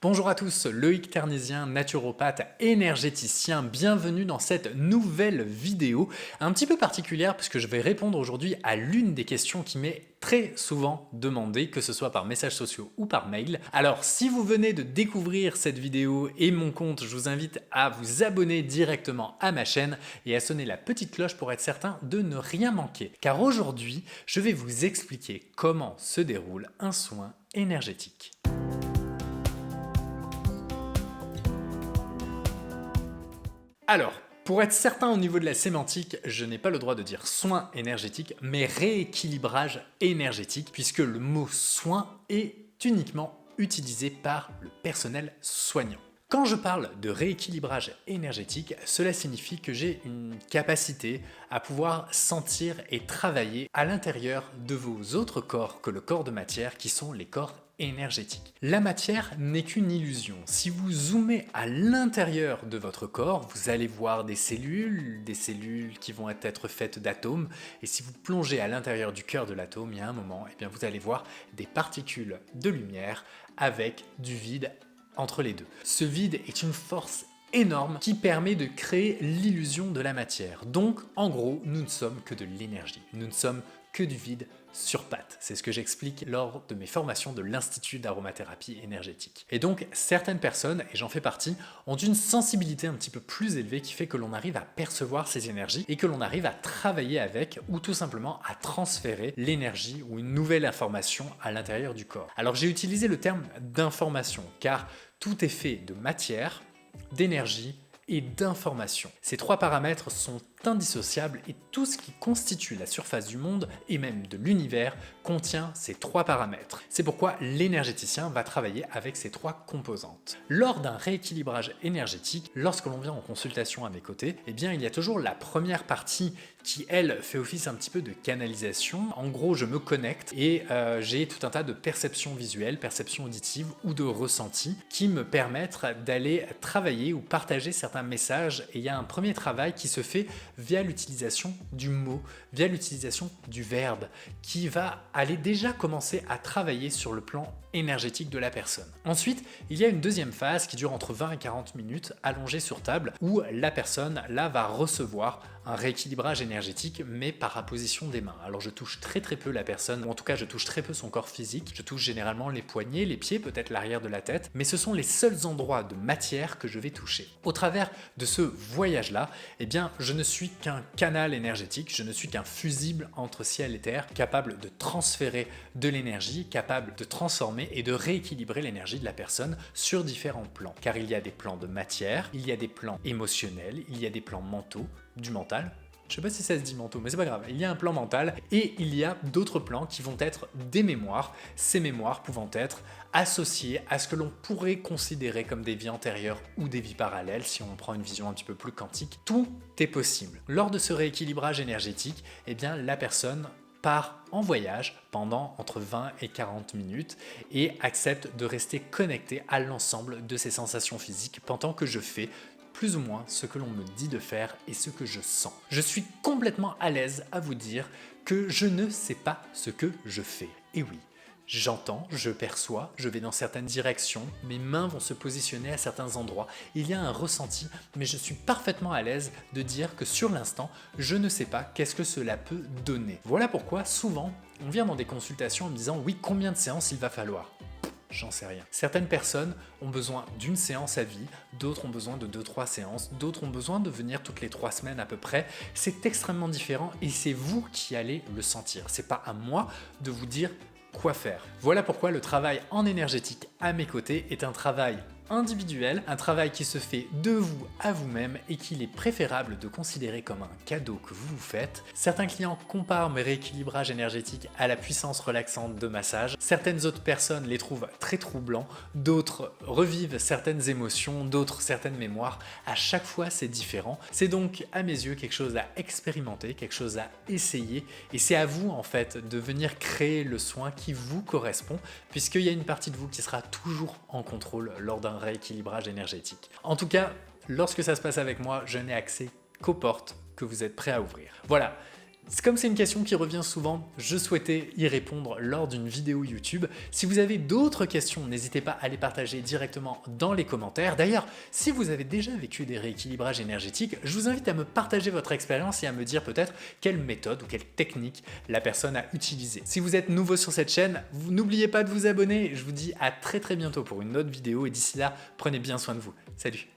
Bonjour à tous, Loïc Carnésien, naturopathe énergéticien, bienvenue dans cette nouvelle vidéo un petit peu particulière puisque je vais répondre aujourd'hui à l'une des questions qui m'est très souvent demandée, que ce soit par messages sociaux ou par mail. Alors si vous venez de découvrir cette vidéo et mon compte, je vous invite à vous abonner directement à ma chaîne et à sonner la petite cloche pour être certain de ne rien manquer. Car aujourd'hui, je vais vous expliquer comment se déroule un soin énergétique. Alors, pour être certain au niveau de la sémantique, je n'ai pas le droit de dire soin énergétique, mais rééquilibrage énergétique, puisque le mot soin est uniquement utilisé par le personnel soignant. Quand je parle de rééquilibrage énergétique, cela signifie que j'ai une capacité à pouvoir sentir et travailler à l'intérieur de vos autres corps que le corps de matière qui sont les corps énergétiques. La matière n'est qu'une illusion. Si vous zoomez à l'intérieur de votre corps, vous allez voir des cellules qui vont être faites d'atomes, et si vous plongez à l'intérieur du cœur de l'atome, il y a un moment, eh bien vous allez voir des particules de lumière avec du vide entre les deux. Ce vide est une force énorme qui permet de créer l'illusion de la matière. Donc, en gros, nous ne sommes que de l'énergie. Nous ne sommes que du vide sur pattes. C'est ce que j'explique lors de mes formations de l'Institut d'aromathérapie énergétique. Et donc, certaines personnes, et j'en fais partie, ont une sensibilité un petit peu plus élevée qui fait que l'on arrive à percevoir ces énergies et que l'on arrive à travailler avec ou tout simplement à transférer l'énergie ou une nouvelle information à l'intérieur du corps. Alors, j'ai utilisé le terme d'information car tout est fait de matière, d'énergie et d'information. Ces trois paramètres sont indissociables et tout ce qui constitue la surface du monde et même de l'univers contient ces trois paramètres. C'est pourquoi l'énergéticien va travailler avec ces trois composantes. Lors d'un rééquilibrage énergétique, lorsque l'on vient en consultation à mes côtés, eh bien il y a toujours la première partie qui, elle, fait office un petit peu de canalisation. En gros, je me connecte et j'ai tout un tas de perceptions visuelles, perceptions auditives ou de ressentis qui me permettent d'aller travailler ou partager certains messages. Et il y a un premier travail qui se fait via l'utilisation du mot, via l'utilisation du verbe, qui va aller déjà commencer à travailler sur le plan énergétique de la personne. Ensuite, il y a une deuxième phase qui dure entre 20 et 40 minutes, allongée sur table, où la personne là va recevoir un rééquilibrage énergétique, mais par apposition des mains. Alors je touche très peu la personne, ou en tout cas je touche très peu son corps physique, je touche généralement les poignets, les pieds, peut-être l'arrière de la tête, mais ce sont les seuls endroits de matière que je vais toucher. Au travers de ce voyage-là, eh bien je ne suis qu'un canal énergétique, je ne suis qu'un fusible entre ciel et terre, capable de transférer de l'énergie, capable de transformer et de rééquilibrer l'énergie de la personne sur différents plans. Car il y a des plans de matière, il y a des plans émotionnels, il y a des plans mentaux, du mental. Je sais pas si ça se dit mentaux, mais c'est pas grave. Il y a un plan mental et il y a d'autres plans qui vont être des mémoires, ces mémoires pouvant être associées à ce que l'on pourrait considérer comme des vies antérieures ou des vies parallèles si on prend une vision un petit peu plus quantique. Tout est possible. Lors de ce rééquilibrage énergétique, eh bien la personne part en voyage pendant entre 20 et 40 minutes et accepte de rester connecté à l'ensemble de ses sensations physiques pendant que je fais plus ou moins ce que l'on me dit de faire et ce que je sens. Je suis complètement à l'aise à vous dire que je ne sais pas ce que je fais. Et oui, j'entends, je perçois, je vais dans certaines directions, mes mains vont se positionner à certains endroits, il y a un ressenti, mais je suis parfaitement à l'aise de dire que sur l'instant, je ne sais pas qu'est-ce que cela peut donner. Voilà pourquoi souvent, on vient dans des consultations en me disant oui, combien de séances il va falloir ? J'en sais rien. Certaines personnes ont besoin d'une séance à vie, d'autres ont besoin de 2-3 séances, d'autres ont besoin de venir toutes les 3 semaines à peu près. C'est extrêmement différent et c'est vous qui allez le sentir. C'est pas à moi de vous dire quoi faire. Voilà pourquoi le travail en énergétique à mes côtés est un travail individuel, un travail qui se fait de vous à vous-même et qu'il est préférable de considérer comme un cadeau que vous vous faites. Certains clients comparent mes rééquilibrages énergétiques à la puissance relaxante de massage. Certaines autres personnes les trouvent très troublants, d'autres revivent certaines émotions, d'autres certaines mémoires. À chaque fois, c'est différent. C'est donc à mes yeux quelque chose à expérimenter, quelque chose à essayer et c'est à vous en fait de venir créer le soin qui vous correspond puisqu'il y a une partie de vous qui sera toujours en contrôle lors d'un rééquilibrage énergétique. En tout cas, lorsque ça se passe avec moi, je n'ai accès qu'aux portes que vous êtes prêts à ouvrir. Voilà. Comme c'est une question qui revient souvent, je souhaitais y répondre lors d'une vidéo YouTube. Si vous avez d'autres questions, n'hésitez pas à les partager directement dans les commentaires. D'ailleurs, si vous avez déjà vécu des rééquilibrages énergétiques, je vous invite à me partager votre expérience et à me dire peut-être quelle méthode ou quelle technique la personne a utilisée. Si vous êtes nouveau sur cette chaîne, n'oubliez pas de vous abonner. Je vous dis à très bientôt pour une autre vidéo et d'ici là, prenez bien soin de vous. Salut!